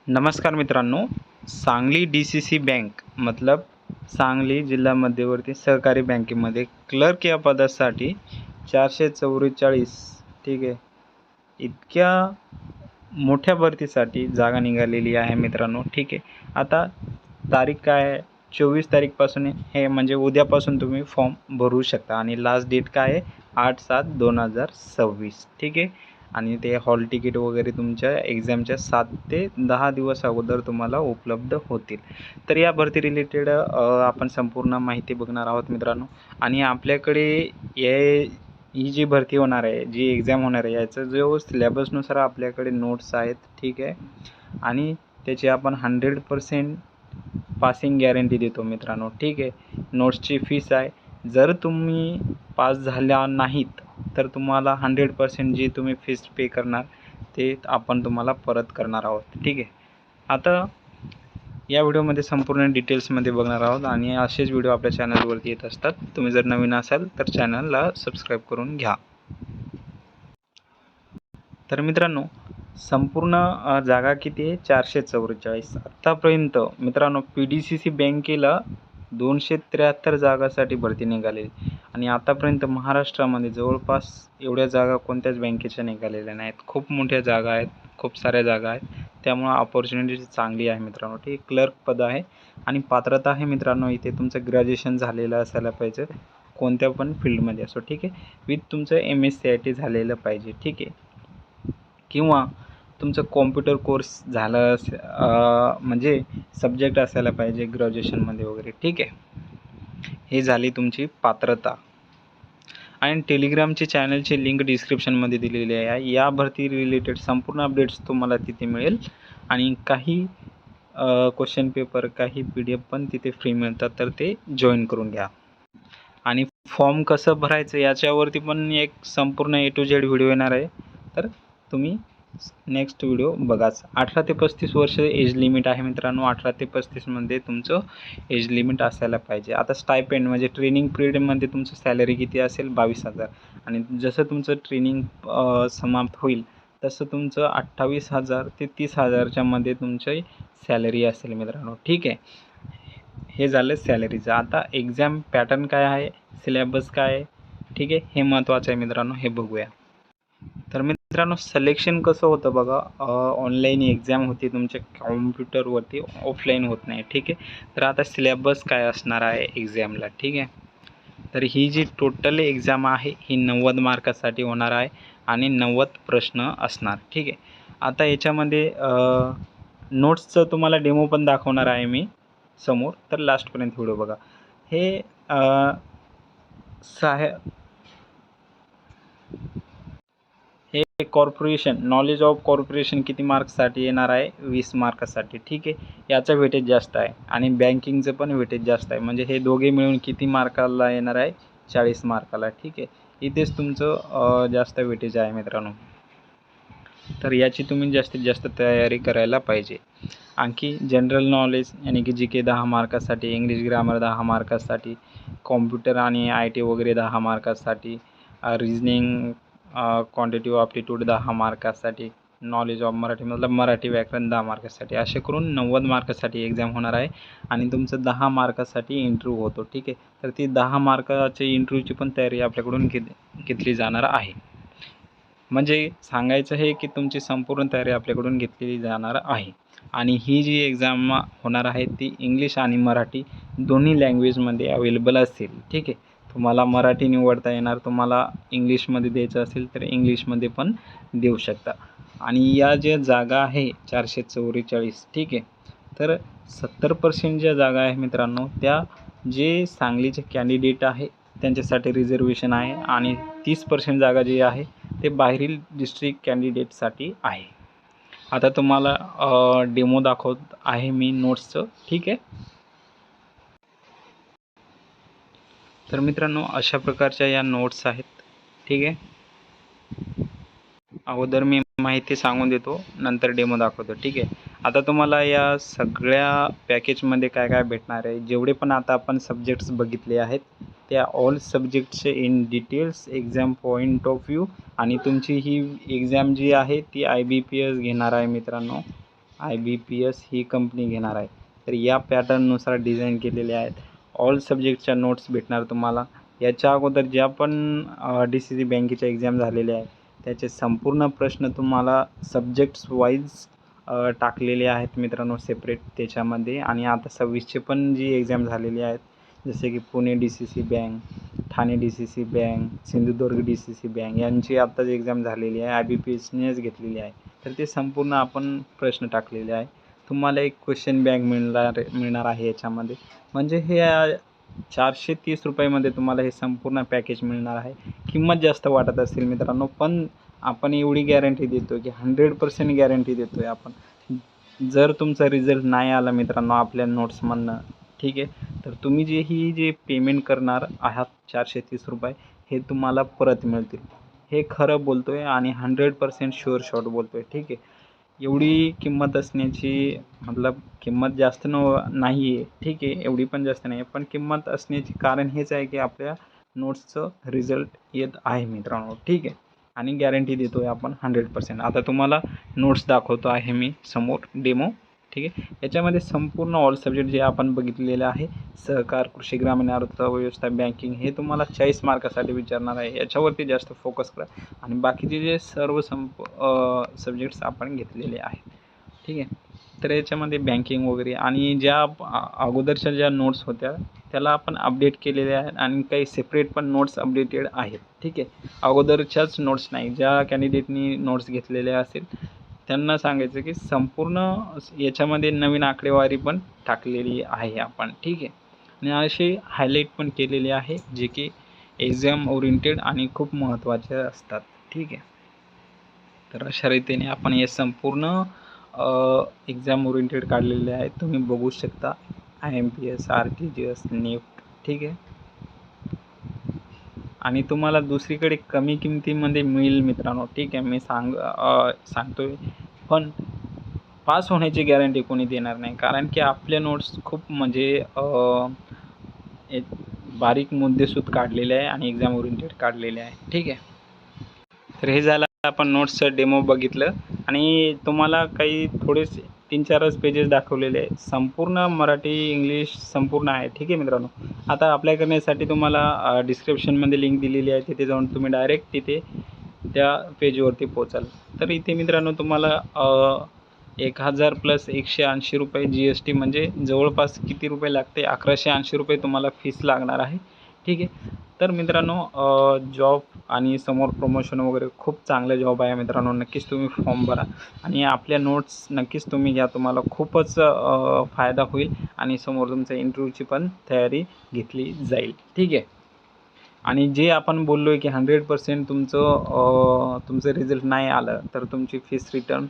नमस्कार मित्रांनो, Sangli DCC bank मतलब सांगली जिल्हा मध्यवर्ती सहकारी बँकेमध्ये क्लर्क या पदासाठी 444 ठीक आहे. इतक्या मोठ्या भरतीसाठी जागा निघालेली आहे मित्रांनो. ठीक आहे. आता तारीख काय आहे? 24 तारीखपासून हे म्हणजे उद्यापासून तुम्ही फॉर्म भरू शकता आणि लास्ट डेट काय आहे? 8/7/2026 ठीक आहे. आणि ते हॉल तिकीट वगैरे तुमच्या एक्झामच्या 7 ते 10 दिवस अगोदर तुम्हाला उपलब्ध होतील. तर या भरती रिलेटेड आपण संपूर्ण माहिती बघणार आहोत मित्रांनो. आणि आपल्याकडे ही जी भरती होणार आहे, जी एक्झाम होणार आहे, याचा जो सिलेबसनुसार आपल्याकडे नोट्स आहेत ठीक आहे. आणि त्याची आपण 100% पासिंग गॅरंटी देतो मित्रांनो. ठीक आहे. नोट्सची फीस आहे, जर तुम्ही पास झाल्या नाहीत तर तुम्हाला 100% जी तुम्ही फीस पे करणार ते आपण तुम्हाला परत करणार आहोत. ठीक आहे. आता या व्हिडिओमध्ये संपूर्ण डिटेल्समध्ये बघणार आहोत आणि असेच व्हिडिओ आपल्या चॅनलवरती येत असतात. तुम्ही जर नवीन असाल तर चॅनलला सबस्क्राईब करून घ्या. तर मित्रांनो, संपूर्ण जागा किती आहे? 444. आत्तापर्यंत मित्रांनो PDCC बँकेला 273 जागासाठी भरती निघालेली आणि आतापर्यंत महाराष्ट्रामध्ये जवळपास एवढ्या जागा कोणत्याच बँकेच्या निघालेल्या नाहीत. खूप मोठ्या जागा आहेत, खूप साऱ्या जागा आहेत. त्यामुळं अपॉर्च्युनिटी चांगली आहे मित्रांनो. ठीक आहे. क्लर्क पद आहे आणि पात्रता आहे मित्रांनो, इथे तुमचं ग्रॅज्युएशन झालेलं असायला पाहिजे, कोणत्या पण फील्डमध्ये असो. ठीक आहे. विथ तुमचं MSCIT झालेलं पाहिजे. ठीक आहे. किंवा तुमचं कॉम्प्युटर कोर्स झालं म्हणजे सब्जेक्ट असायला पाहिजे ग्रॅज्युएशनमध्ये वगैरे. ठीक आहे. हे झाली तुमची पात्रता. आणि टेलिग्रामची चॅनलची लिंक डिस्क्रिप्शनमध्ये दिलेली आहे. या भरती रिलेटेड संपूर्ण अपडेट्स तुम्हाला तिथे मिळेल आणि काही क्वेश्चन पेपर, काही PDF पण तिथे फ्री मिळतात, तर ते जॉईन करून घ्या. आणि फॉर्म कसं भरायचं याच्यावरती पण एक संपूर्ण A to Z व्हिडिओ येणार आहे, तर तुम्ही नेक्स्ट व्हिडिओ बघाच. 18 ते 35 वर्ष एज लिमिट आहे मित्रांनो. 18 ते 35मध्ये तुमचं एज लिमिट असायला पाहिजे. आता स्टायपेंड म्हणजे ट्रेनिंग पिरियडमध्ये तुमचं सॅलरी किती असेल? 22,000. आणि जसं तुमचं ट्रेनिंग समाप्त होईल तसं तुमचं 28,000 ते 30,000च्या मध्ये तुमची सॅलरी असेल मित्रांनो. ठीक आहे. हे झालं सॅलरीचं. आता एक्झाम पॅटर्न काय आहे, सिलेबस काय आहे, ठीक आहे, हे महत्त्वाचं आहे मित्रांनो. हे बघूया. तर मित्रांनो, सिलेक्शन कसं होतं बघा. ऑनलाईन एक्झाम होती तुमच्या कॉम्प्युटरवरती, ऑफलाईन होत नाही. ठीक आहे. तर आता सिलेबस काय असणार आहे एक्झामला? ठीक आहे. तर ही जी टोटल एक्झाम आहे ही 90 मार्कासाठी होणार आहे आणि 90 प्रश्न असणार. ठीक आहे. आता याच्यामध्ये नोट्सचं तुम्हाला डेमो पण दाखवणार आहे मी समोर, तर लास्टपर्यंत व्हिडिओ बघा. हे हे कॉर्पोरेशन, नॉलेज ऑफ कॉर्पोरेशन किती मार्क्ससाठी येणार आहे? 20 मार्कासाठी. ठीक आहे. याचं वेटेज जास्त आहे आणि बँकिंगचं पण वेटेज जास्त आहे. म्हणजे हे दोघे मिळून किती मार्काला येणार आहे? 40 मार्काला. ठीक आहे. इथेच तुमचं जास्त वेटेज आहे मित्रांनो. तर याची तुम्ही जास्तीत जास्त तयारी करायला पाहिजे. आणखी जनरल नॉलेज यानी की GK 10 मार्कासाठी, इंग्लिश ग्रामर 10 मार्कासाठी, कॉम्प्युटर आणि IT वगैरे 10 मार्कासाठी, रिजनिंग, क्वांटिटिव्ह ॲप्टिट्यूड 10 मार्कासाठी, नॉलेज ऑफ मराठी मतलब मराठी व्याकरण 10 मार्कासाठी, असे करून 90 मार्कासाठी एक्झाम होणार आहे. आणि तुमचं 10 मार्कासाठी इंटरव्ह्यू होतो. ठीक आहे. तर ती 10 मार्काची इंटरव्ह्यूची पण तयारी आपल्याकडून घेतली जाणार आहे. म्हणजे सांगायचं आहे की तुमची संपूर्ण तयारी आपल्याकडून घेतली जाणार आहे. आणि ही जी एक्झाम होणार आहे ती इंग्लिश आणि मराठी दोन्ही लँग्वेजमध्ये अवेलेबल असेल. ठीक आहे. तुम्हाला मराठी निवडता येणार, तुम्हाला इंग्लिशमध्ये द्यायचं असेल तर इंग्लिशमध्ये पण देऊ शकता. आणि या ज्या जागा आहे 444, ठीक आहे, तर 70% ज्या जागा आहे मित्रांनो, त्या जे सांगलीचे कॅन्डिडेट आहे त्यांच्यासाठी रिझर्वेशन आहे आणि 30% जागा जी आहे ते बाहेरील डिस्ट्रिक्ट कॅन्डिडेटसाठी आहे. आता तुम्हाला डेमो दाखवत आहे मी नोट्सचं. ठीक आहे. तर मित्रांनो, अशा प्रकारच्या या नोट्स आहेत. ठीक आहे. अगोदर मी माहिती सांगून देतो, नंतर डेमो दाखवतो. ठीक आहे. आता तुम्हाला या सगळ्या पॅकेजमध्ये काय काय भेटणार आहे, जेवढे पण आता आपण सब्जेक्ट्स बघितले आहेत त्या ऑल सब्जेक्टचे in details, exam point of view, आणि तुमची ही एक्झाम जी आहे ती IBPS घेणार आहे मित्रांनो. IBPS ही कंपनी घेणार आहे. तर या पॅटर्ननुसार डिझाईन केलेले आहेत. ऑल सब्जेक्टच्या नोट्स भेटणार तुम्हाला. याच्या अगोदर ज्या पण DCC बँकेच्या एक्झाम झालेल्या आहेत त्याचे संपूर्ण प्रश्न तुम्हाला सब्जेक्ट्स वाईज टाकलेले आहेत मित्रांनो सेपरेट त्याच्यामध्ये. आणि आता 26चे पण जी एक्झाम झालेली आहेत जसे की Pune DCC bank, Thane DCC bank, Sindhudurg DCC bank यांची आत्ताच एक्झाम झालेली आहे. IBPSनेच घेतलेली आहे. तर ते संपूर्ण आपण प्रश्न टाकलेले आहे. तुम्हाला एक क्वेश्चन बँक मिळणार आहे याच्यामध्ये. म्हणजे हे 430 रुपयामध्ये तुम्हाला हे संपूर्ण पॅकेज मिळणार आहे. किंमत जास्त वाटत असेल मित्रांनो, पण आपण एवढी गॅरंटी देतो की 100% गॅरंटी देतो आहे आपण. जर तुमचा रिझल्ट नाही आला मित्रांनो आपल्या नोट्समधनं, ठीक आहे, तर तुम्ही जे पेमेंट करणार आहात 430 रुपये हे तुम्हाला परत मिळतील. हे खरं बोलतो आहे आणि 100% शुअर शॉट बोलतो आहे, ठीक आहे. एवढी किंमत असण्याची मतलब किंमत जास्त नाही आहे, ठीक आहे, एवढी पण जास्त नाही आहे, पण किंमत असण्याचे कारण हेच आहे की आपल्या नोट्सचं रिझल्ट येत आहे मित्रांनो, ठीक आहे. आणि गॅरंटी देतो आहे आपण 100%. आता तुम्हाला नोट्स दाखवतो आहे मी समोर डेमो, ठीक आहे. याच्यामध्ये संपूर्ण ऑल सब्जेक्ट जे आपण बघितलेले आहे, सहकार, कृषी, ग्रामीण अर्थव्यवस्था, बँकिंग, हे तुम्हाला 40 मार्कासाठी विचारणार आहे. याच्यावरती जास्त फोकस करा. आणि बाकीचे जे सर्व सब्जेक्ट्स आपण घेतलेले आहेत, ठीक आहे. तर याच्यामध्ये बँकिंग वगैरे आणि ज्या अगोदरच्या ज्या नोट्स होत्या त्याला आपण अपडेट केलेल्या आहेत आणि काही सेपरेट पण नोट्स अपडेटेड आहेत, ठीक आहे. अगोदरच्याच नोट्स नाही. ज्या कॅन्डिडेटनी नोट्स घेतलेल्या असेल त्यांना सांगायचं की संपूर्ण याच्यामध्ये नवीन आकडेवारी पण टाकलेली आहे आपण, ठीक आहे. आणि असे हायलाईट पण केलेले आहे जे की एक्झाम ओरिएंटेड आणि खूप महत्त्वाचे असतात, ठीक आहे. तर अशा रीतीने आपण हे संपूर्ण एक्झाम ओरिएंटेड काढलेले आहेत. तुम्ही बघू शकता IMPS, RTGS, NEFT, ठीक आहे. आणि तुम्हाला दुसरीकडे कमी किमतीमध्ये मिळेल मित्रांनो, ठीक आहे. मी सांगतोय, पण पास होण्याची गॅरंटी कोणी देणार नाही. कारण की आपल्या नोट्स खूप म्हणजे एक बारीक मुद्देसूद काढलेले आहे आणि एक्झाम ओरिएंटेड काढलेले आहे, ठीक आहे. तर हे झालं आपण नोट्सचं डेमो बघितलं आणि तुम्हाला काही थोडेसे 3-4च पेजेस दाखवलेले आहे. संपूर्ण मराठी, इंग्लिश संपूर्ण आहे, ठीक आहे मित्रांनो. आता अप्लाय करण्यासाठी तुम्हाला डिस्क्रिप्शनमध्ये लिंक दिलेली आहे. तिथे जाऊन तुम्ही डायरेक्ट तिथे त्या पेजवरती पोचाल. तर इथे मित्रांनो तुम्हाला 1000 + 180 रुपये GST म्हणजे जवळपास किती रुपये लागते, 1180 रुपये तुम्हाला फीस लागणार आहे, ठीक आहे. तर मित्रांनो जॉब आणि समोर प्रमोशन वगैरे खूप चांगले जॉब आहे मित्रांनो. नक्कीच तुम्ही फॉर्म भरा आणि आपल्या नोट्स नक्कीच तुम्ही घ्या. तुम्हाला खूपच फायदा होईल आणि समोर तुमच्या इंटरव्ह्यूची पण तयारी घेतली जाईल, ठीक आहे. आणि जे आपण बोललो आहे की 100% तुमचं रिझल्ट नाही आलं तर तुमची फीस रिटर्न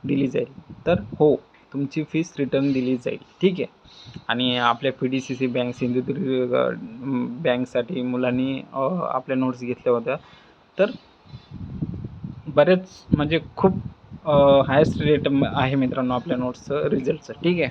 दिली जाईल. तर हो, तुमची फीस रिटर्न दिली जाईल, ठीक आहे. आणि आपल्या PDCC बँक, सिंधुदुर्ग बँकसाठी मुलांनी आपल्या नोट्स घेतल्या होत्या. तर बरेच म्हणजे खूप हायेस्ट रेट आहे मित्रांनो आपल्या नोट्सचं रिझल्टचं, ठीक आहे.